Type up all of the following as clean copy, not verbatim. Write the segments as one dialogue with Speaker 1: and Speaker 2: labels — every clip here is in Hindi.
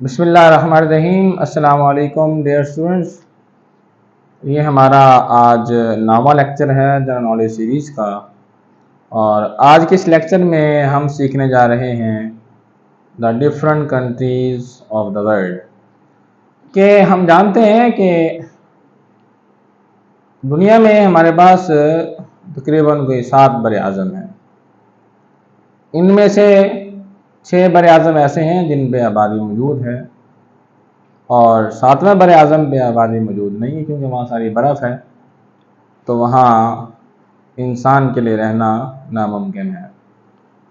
Speaker 1: बिस्मिल्लाहिर्रहमानिर्रहीम। अस्सलाम वालेकुम डियर स्टूडेंट्स। ये हमारा आज नावा लेक्चर है जनरल नॉलेज सीरीज़ का। और आज के इस लेक्चर में हम सीखने जा रहे हैं the different countries of the world. के हम जानते हैं कि दुनिया में हमारे पास तकरीबन कोई 7 बर आज़म हैं। इनमें से 6 बर आज़म ऐसे हैं जिन पे आबादी मौजूद है और 7वें बर आज़म पे आबादी मौजूद नहीं है, क्योंकि वहाँ सारी बर्फ़ है, तो वहाँ इंसान के लिए रहना नामुमकिन है।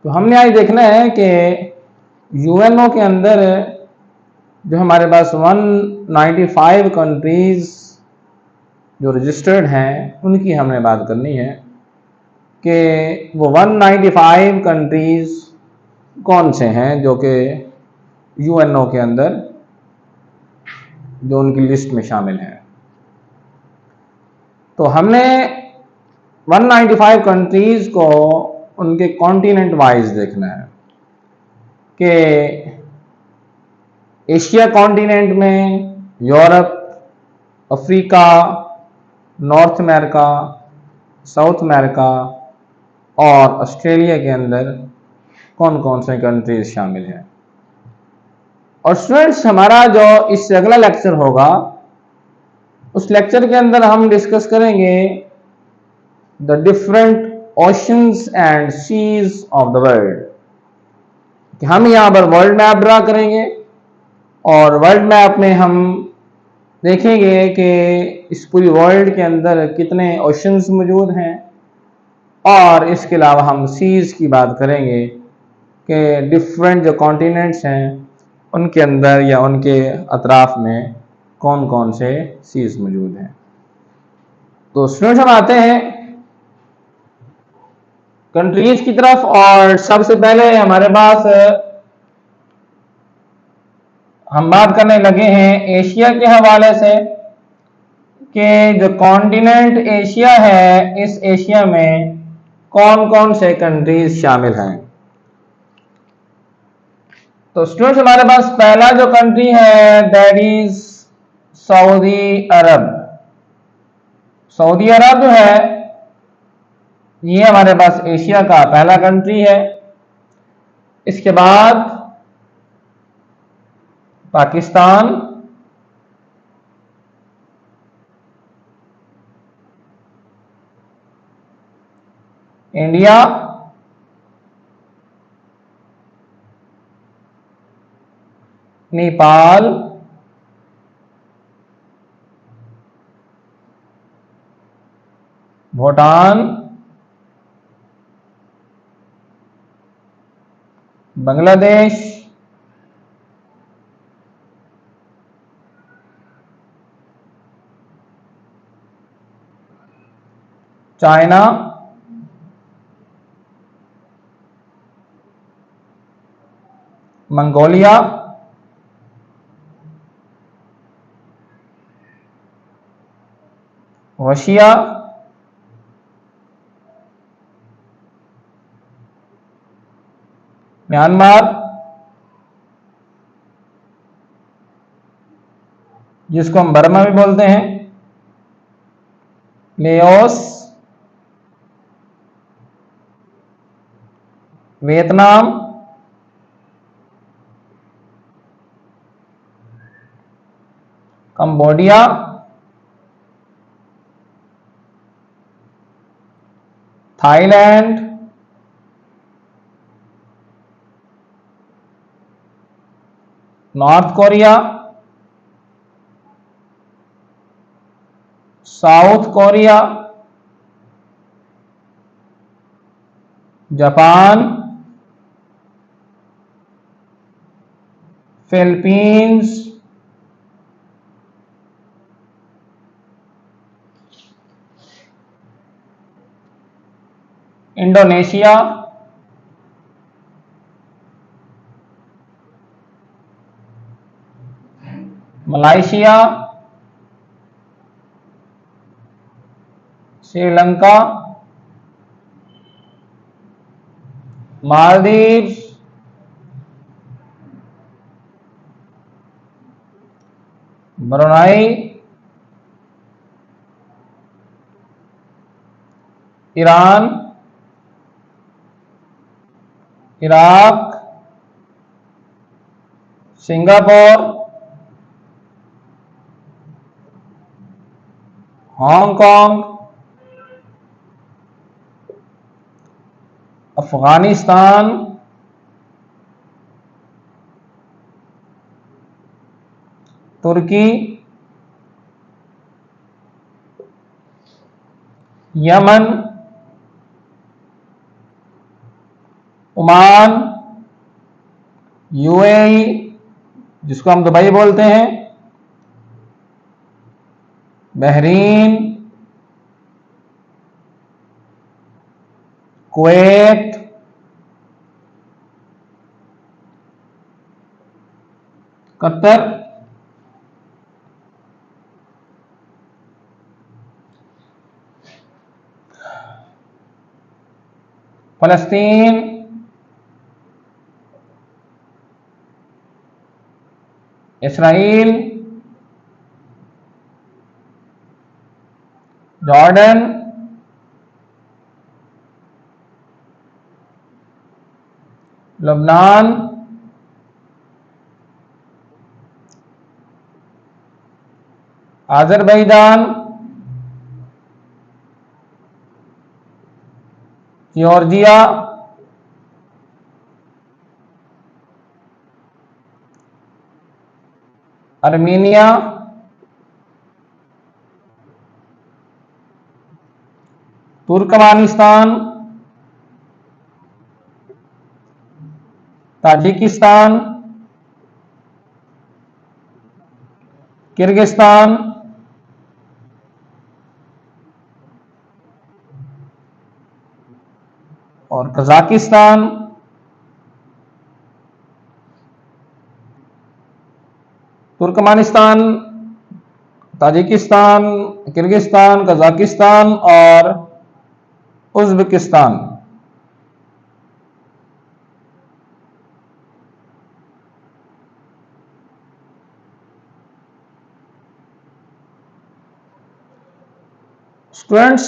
Speaker 1: तो हमने आज देखना है कि यूएनओ के अंदर जो हमारे पास 195 कंट्रीज़ जो रजिस्टर्ड हैं उनकी हमने बात करनी है कि वो 195 कंट्रीज़ कौन से हैं जो कि यूएनओ के अंदर जो उनकी लिस्ट में शामिल हैं। तो हमने 195 कंट्रीज़ को उनके कॉन्टिनेंट वाइज देखना है कि एशिया कॉन्टिनेंट में Europe, Africa, north America, south America और ऑस्ट्रेलिया के अंदर कौन कौन से कंट्रीज शामिल हैं। और स्टूडेंट्स, हमारा जो इससे अगला लेक्चर होगा उस लेक्चर के अंदर हम डिस्कस करेंगे the different oceans and seas of the world. हम यहाँ पर वर्ल्ड मैप ड्रा करेंगे और वर्ल्ड मैप में हम देखेंगे कि इस पूरी वर्ल्ड के अंदर कितने ओशंस मौजूद हैं, और इसके अलावा हम सीज की बात करेंगे कि डिफरेंट जो कॉन्टिनेंट्स हैं उनके अंदर या उनके अतराफ में कौन कौन से सीज मौजूद हैं। तो स्टूडेंट्स, हम आते हैं कंट्रीज की तरफ। और सबसे पहले हमारे पास हम बात करने लगे हैं एशिया के हवाले से कि जो कॉन्टिनेंट एशिया है, इस एशिया में कौन कौन से कंट्रीज शामिल हैं। तो स्टूडेंट्स, हमारे पास पहला जो कंट्री है that is Saudi Arab. Saudi Arab जो है ये हमारे पास एशिया का पहला कंट्री है। इसके बाद Pakistan, India, Nepal, Bhutan, Bangladesh, China, Mongolia, Russia, Myanmar जिसको हम बर्मा भी बोलते हैं, Laos, Vietnam, Cambodia, Thailand, North Korea, South Korea, Japan, Philippines, Indonesia, Malaysia, Sri Lanka, Maldives, Brunei, Iran, Iraq, Singapore, Hong Kong, Afghanistan, तुर्की, यमन, ओमान, यूएई जिसको हम दुबई बोलते हैं, बहरीन, कुवैत, कतर, फलस्तीन, इसराइल, जॉर्डन, लबनान, Azerbaijan, Georgia, Armenia, Turkmenistan, Tajikistan, Kyrgyzstan, और Kazakhstan. Turkmenistan, Tajikistan, Kyrgyzstan, Kazakhstan और उज्बेकिस्तान। स्टूडेंट्स,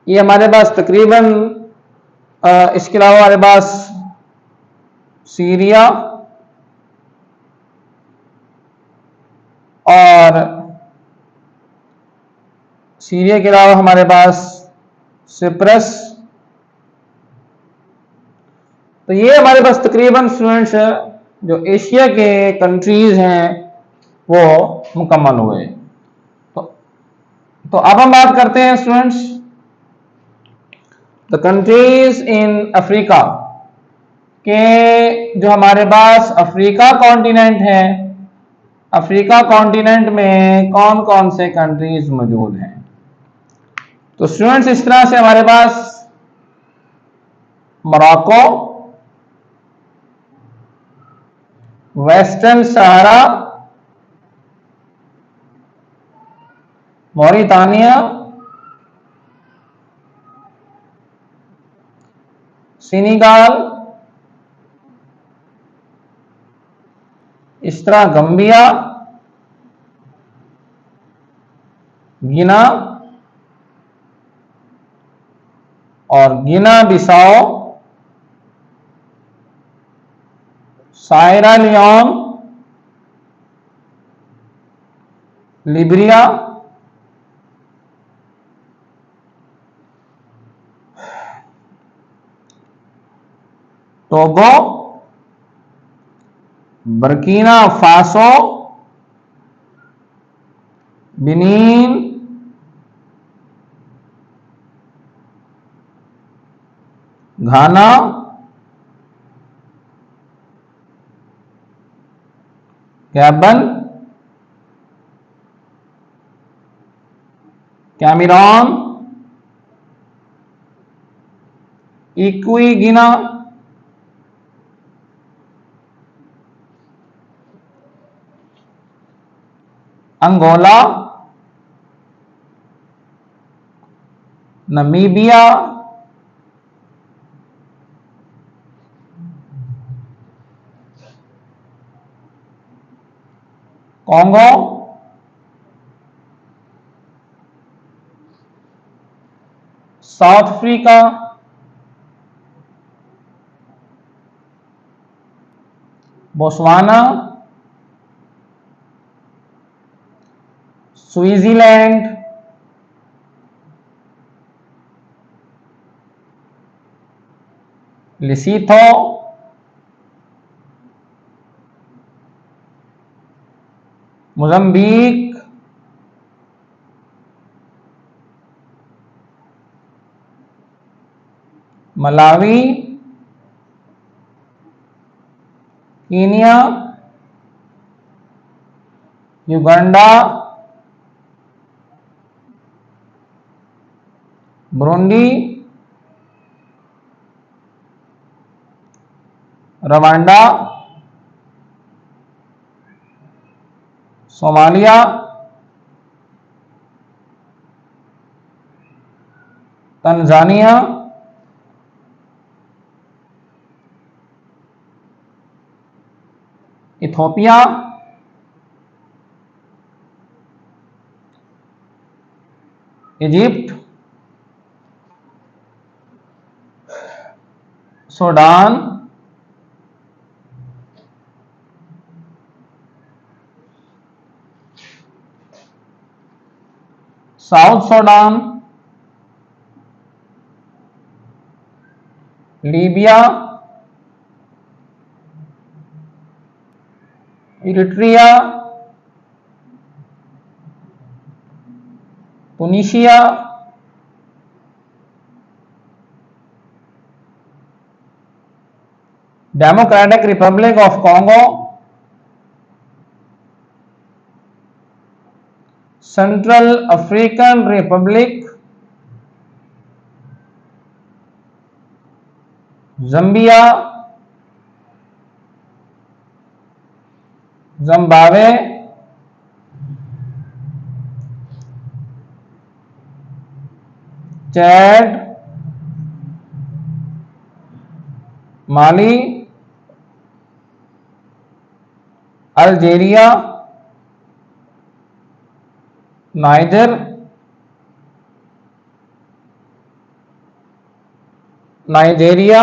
Speaker 1: ये हमारे पास तकरीबन इसके अलावा हमारे पास सीरिया और सीरिया के अलावा हमारे पास सिप्रस। तो ये हमारे पास तकरीबन स्टूडेंट्स जो एशिया के कंट्रीज हैं वो मुकम्मल हुए। तो अब हम बात करते हैं students the countries in Africa के। जो हमारे पास अफ्रीका कॉन्टिनेंट है, अफ्रीका कॉन्टिनेंट में कौन कौन से कंट्रीज मौजूद हैं। तो स्टूडेंट्स इस तरह से हमारे पास Morocco, Western Sahara, Mauritania, Senegal, इस तरह गंबिया, गिना और Guinea Bissau, Sierra Leone, Liberia, Togo, Burkina Faso, Benin, Ghana, Gabon, Cameroon, इक्वी Guinea, Angola, Namibia, Congo, South Africa, Botswana, Switzerland, Lesotho, Mozambique, Malawi, Kenya, Uganda, Burundi, Rwanda, Somalia, Tanzania, Ethiopia, Egypt, Sudan, South Sudan, Libya, Eritrea, Tunisia, Democratic Republic of Congo, Central African Republic, Zambia, Zimbabwe, Chad, Mali, Algeria, Niger, Nigeria,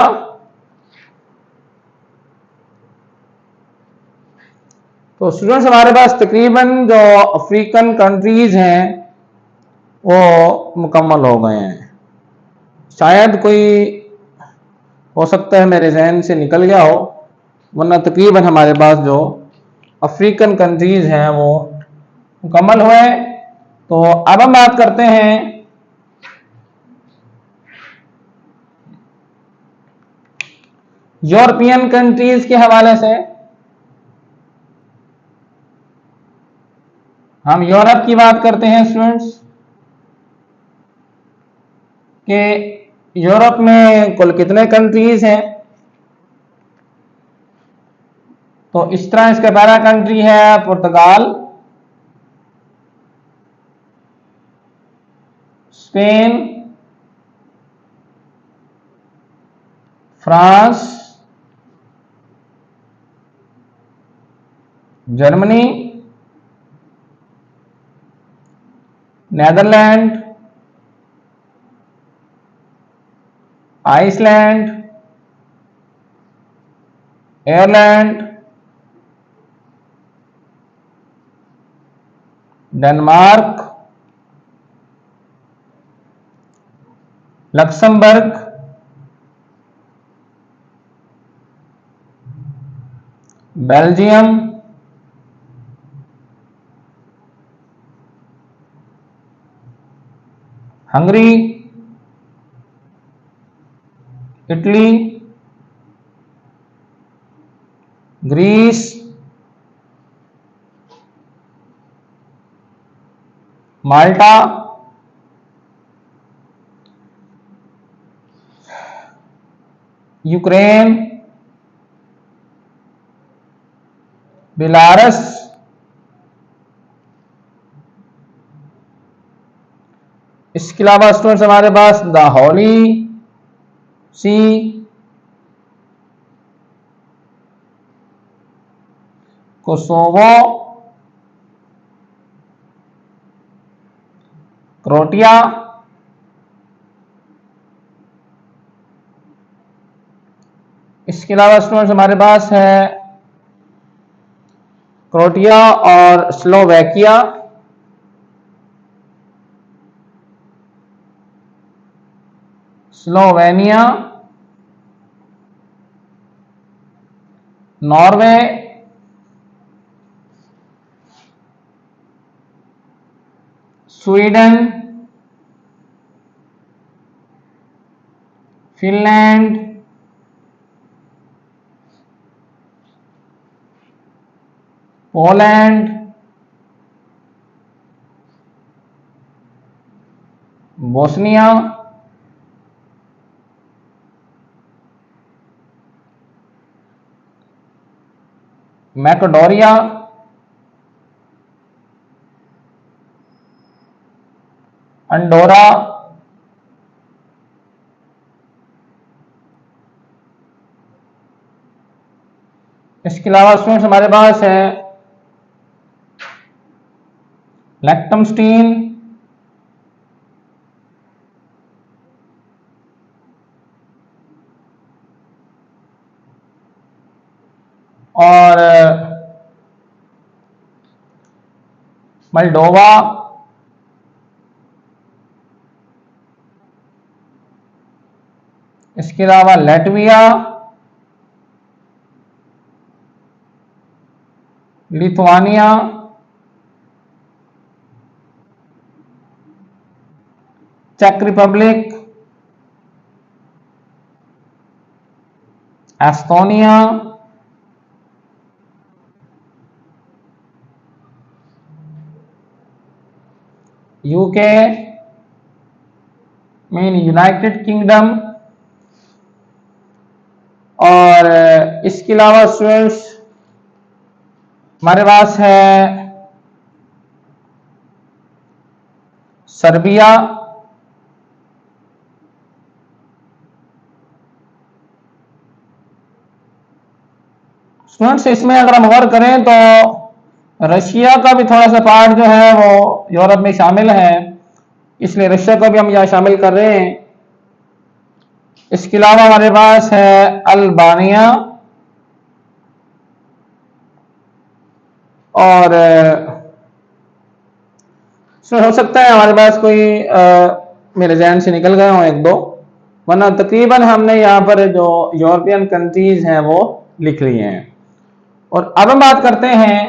Speaker 1: तो स्टूडेंट्स हमारे पास तकरीबन जो अफ्रीकन कंट्रीज हैं वो मुकम्मल हो गए हैं। शायद कोई हो सकता है मेरे जहन से निकल गया हो, वरना तकरीबन हमारे पास जो अफ्रीकन कंट्रीज हैं वो मुकम्मल हुए। तो अब हम बात करते हैं यूरोपियन कंट्रीज के हवाले से। हम यूरोप की बात करते हैं स्टूडेंट्स कि यूरोप में कुल कितने कंट्रीज हैं। तो इस तरह इसका पहला कंट्री है Portugal, Spain, France, Germany, Netherlands, Iceland, Ireland, Denmark, Luxembourg, Belgium, Hungary, Italy, Greece, Malta, Ukraine, Belarus, इसके अलावा स्टूडेंट्स हमारे पास the Holy See, Kosovo, Croatia, इसके अलावा स्टूडेंट्स हमारे पास है क्रोटिया और Slovakia, Slovenia, Norway, Sweden, Finland, Poland, Bosnia, Macedonia, Andorra, इसके अलावा स्टूडेंट्स हमारे पास है लिechtenstein, और मोल्डोवा, इसके अलावा लैटविया, लिथुआनिया, चेक Republic, Estonia, UK mean United Kingdom, और इसके अलावा स्टूडेंट्स हमारे पास है सर्बिया, स्टूडेंट्स इसमें अगर हम गौर करें तो रशिया का भी थोड़ा सा पार्ट जो है वो यूरोप में शामिल है, इसलिए रशिया को भी हम यहाँ शामिल कर रहे हैं। इसके अलावा हमारे पास है अल्बानिया, और हो सकता है हमारे पास कोई मेरे जहन से निकल गए हों एक दो, वरना तकरीबन हमने यहाँ पर जो यूरोपियन कंट्रीज हैं वो लिख लिए हैं। और अब हम बात करते हैं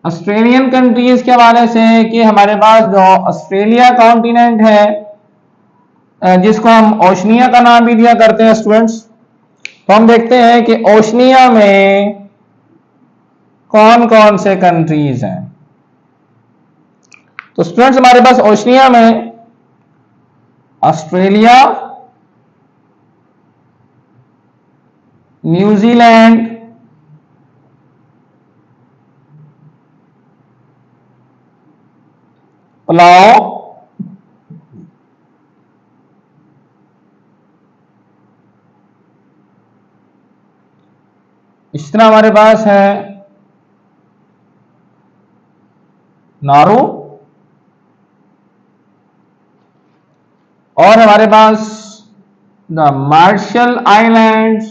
Speaker 1: ऑस्ट्रेलियन कंट्रीज के हवाले से कि हमारे पास जो ऑस्ट्रेलिया कॉन्टिनेंट है जिसको हम ओशनिया का नाम भी दिया करते हैं स्टूडेंट्स, तो हम देखते हैं कि ओशनिया में कौन कौन से कंट्रीज हैं। तो स्टूडेंट्स हमारे पास ओशनिया में ऑस्ट्रेलिया, न्यूजीलैंड, पुलाव, इस तरह हमारे पास है नारू, और हमारे पास द मार्शल आइलैंड्स,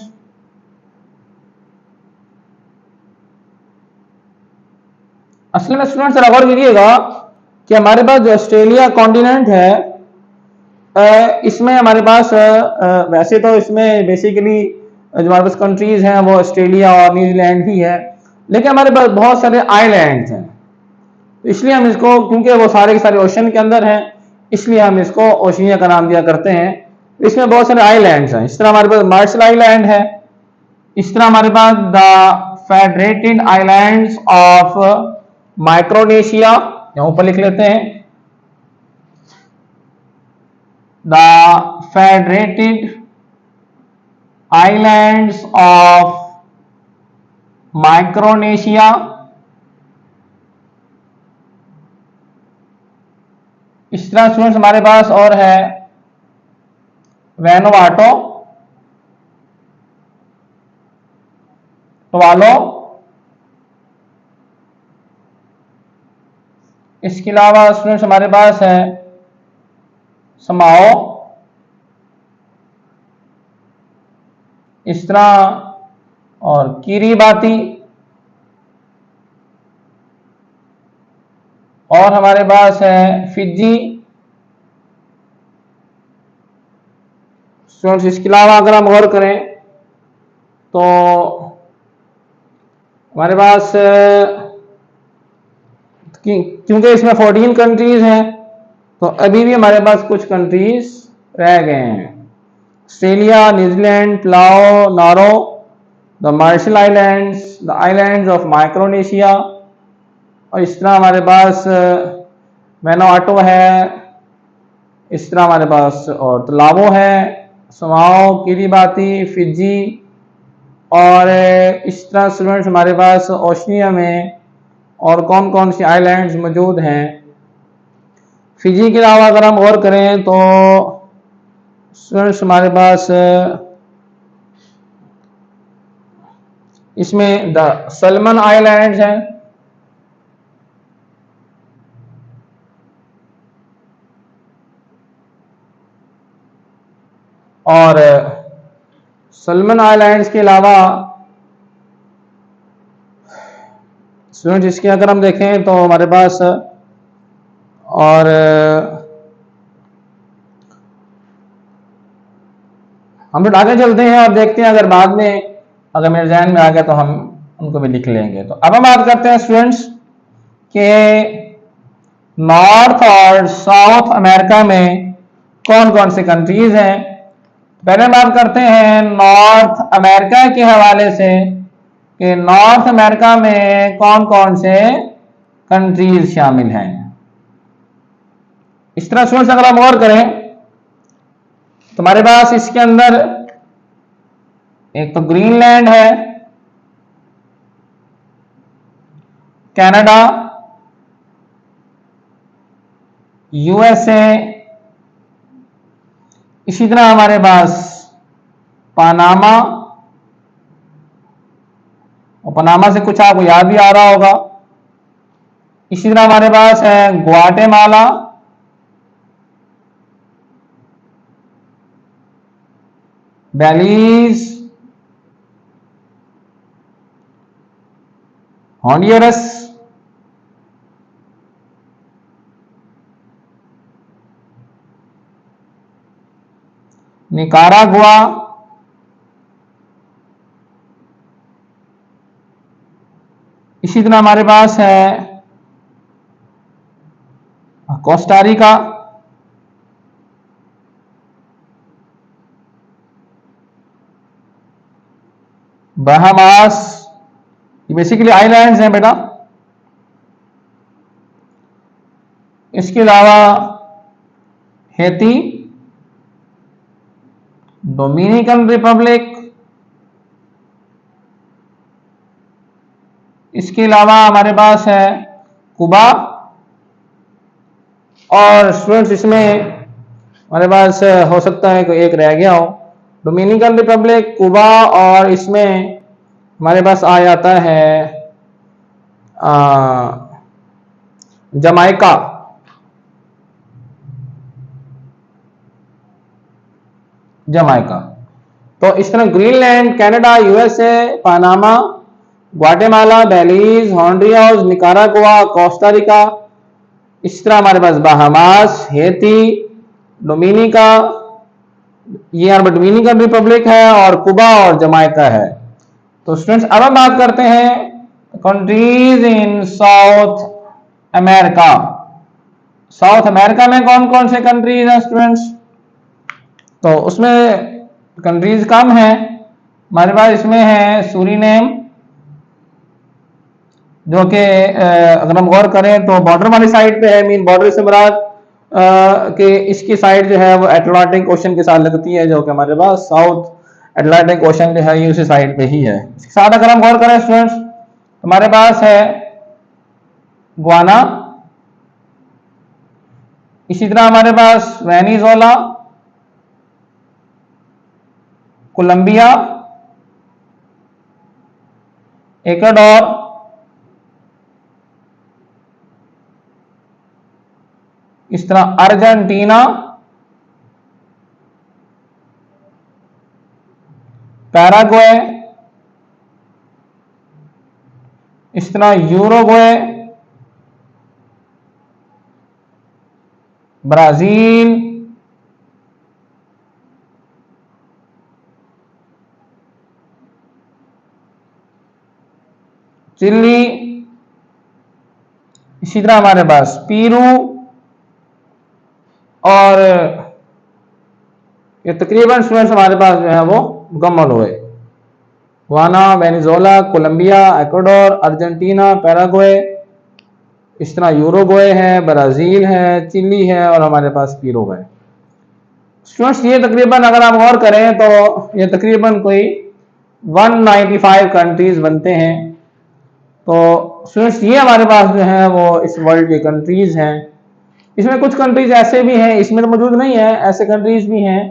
Speaker 1: असल में स्टूडेंट्स गौर कीजिएगा कि हमारे पास जो ऑस्ट्रेलिया कॉन्टिनेंट है इसमें हमारे पास वैसे तो इसमें बेसिकली जो हमारे पास कंट्रीज हैं वो ऑस्ट्रेलिया और न्यूजीलैंड ही है, लेकिन हमारे पास बहुत सारे आइलैंड्स हैं, तो इसलिए हम इसको, क्योंकि वो सारे के सारे ओशन के अंदर हैं, इसलिए हम इसको ओशिनिया का नाम दिया करते हैं। इसमें बहुत सारे आइलैंड्स हैं। इस तरह हमारे पास मार्शल आइलैंड है, इस तरह हमारे पास the Federated Islands of Micronesia, यहां ऊपर लिख लेते हैं, the Federated Islands of Micronesia, इस तरह स्टूडेंट्स हमारे पास और है वैनुआटो, टुवालो, इसके अलावा स्टूडेंट्स हमारे पास है समाओ, इस तरह और किरीबाती, और हमारे पास है फिजी। स्टूडेंट्स इसके अलावा अगर हम गौर करें तो हमारे पास क्योंकि इसमें 14 कंट्रीज हैं तो अभी भी हमारे पास कुछ कंट्रीज रह गए हैं। Australia, New Zealand, Palau, Nauru, the Marshall Islands, the Islands of Micronesia, और इस तरह हमारे पास वैनुआटू है, इस तरह हमारे पास और तलावो है, समाओ, किरीबाती, फिजी, और इस तरह स्टूडेंट्स हमारे पास ओशिनिया में और कौन कौन सी आइलैंड्स मौजूद हैं। फिजी के अलावा अगर हम गौर करें तो स्टूडेंट्स हमारे पास इसमें द सलमन आइलैंड्स हैं, और सलमन आइलैंड्स के अलावा स्टूडेंट इसके अगर हम देखें तो हमारे पास और हम लोग आगे चलते हैं और देखते हैं, अगर बाद में अगर मेरे जहन में आ गया तो हम उनको भी लिख लेंगे। तो अब हम बात करते हैं स्टूडेंट्स के नॉर्थ और साउथ अमेरिका में कौन कौन से कंट्रीज हैं। पहले बात करते हैं नॉर्थ अमेरिका के हवाले से कि नॉर्थ अमेरिका में कौन कौन से कंट्रीज शामिल हैं। इस तरह स्टूडेंट्स अगर हम गौर करें तो हमारे पास इसके अंदर एक तो ग्रीनलैंड है, कनाडा, यूएसए, इसी तरह हमारे पास पनामा, और पनामा से कुछ आपको याद भी आ रहा होगा। इसी तरह हमारे पास है ग्वाटेमाला, बेलीज, हॉन्डुरस, निकारागुआ, इसी तरह हमारे पास है कोस्टारिका, बहामास, ये बेसिकली आइलैंड्स हैं बेटा। इसके अलावा हैती, डोमिनिकन रिपब्लिक, इसके अलावा हमारे पास है कुबा, और स्टूडेंट्स इसमें हमारे पास हो सकता है कोई एक रह गया हो, डोमिनिकन रिपब्लिक, कुबा, और इसमें हमारे पास आ जाता है जमाइका। जमाइका तो इस तरह Greenland, Canada, USA, Panama, Guatemala, Belize, Honduras, Nicaragua, Costa Rica, इस तरह हमारे पास बहामास, हैती, डोमिनिका, ये यहाँ पर डोमिनिकन रिपब्लिक है, और कुबा और जमाइका है। तो स्टूडेंट्स अब हम बात करते हैं countries in south America. South America में कौन कौन से कंट्रीज हैं स्टूडेंट्स? तो उसमें कंट्रीज कम है हमारे पास। इसमें है सूरीनेम, जो कि अगर हम गौर करें तो बॉर्डर वाली साइड पे है, मीन बॉर्डर से मुराद कि इसकी साइड जो है वो अटलांटिक ओशन के साथ लगती है, जो कि हमारे पास साउथ अटलांटिक ओशन जो है ये उसी साइड पे ही है। इसके साथ अगर हम गौर करें स्टूडेंट्स, हमारे पास है गुआना, इसी तरह हमारे पास वेनेजुएला, कोलंबिया, इक्वाडोर, इस तरह अर्जेंटीना, पैराग्वे, इस तरह यूरुग्वे, ब्राजील, चिली, इसी तरह हमारे पास पेरू, और ये तकरीबन स्टूडेंट्स हमारे पास जो है वो मुकम्मल हुए। Ghana, Venezuela, Colombia, Ecuador, Argentina, Paraguay, इस तरह यूरुग्वे है, ब्राजील है, चिली है और हमारे पास पेरू है। स्टूडेंट्स ये तकरीबन अगर आप गौर करें तो ये तकरीबन कोई 195 कंट्रीज बनते हैं। तो स्टूडेंट्स ये हमारे पास जो है वो इस वर्ल्ड की कंट्रीज हैं। इसमें कुछ कंट्रीज ऐसे भी हैं, इसमें तो मौजूद नहीं है, ऐसे कंट्रीज भी हैं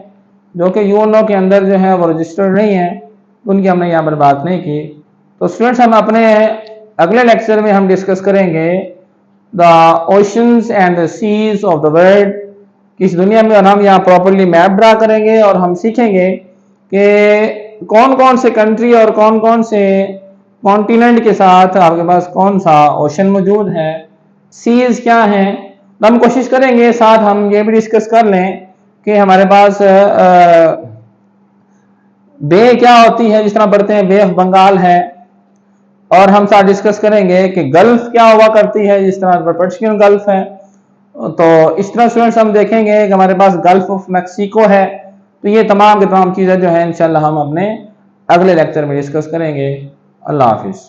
Speaker 1: जो कि यूएनओ के अंदर जो है वो रजिस्टर्ड नहीं है, उनकी हमने यहाँ पर बात नहीं की। तो स्टूडेंट्स हम अपने अगले लेक्चर में हम डिस्कस करेंगे the oceans and the seas of the world, इस दुनिया में, और हम यहाँ प्रॉपरली मैप ड्रा करेंगे और हम सीखेंगे कि कौन कौन से कंट्री और कौन कौन से कॉन्टिनेंट के साथ आपके पास कौन सा ओशन मौजूद है, सीज क्या हैं। तो हम कोशिश करेंगे, साथ हम ये भी डिस्कस कर लें कि हमारे पास बे क्या होती है, जिस तरह पढ़ते हैं बे ऑफ बंगाल है, और हम साथ डिस्कस करेंगे कि गल्फ क्या हुआ करती है, जिस तरह पर्शियन गल्फ है। तो इस तरह स्टूडेंट्स हम देखेंगे कि हमारे पास गल्फ ऑफ मैक्सिको है। तो ये तमाम की तमाम चीज़ें जो है इंशाल्लाह हम अपने अगले लेक्चर में डिस्कस करेंगे। अल्लाह हाफिज़।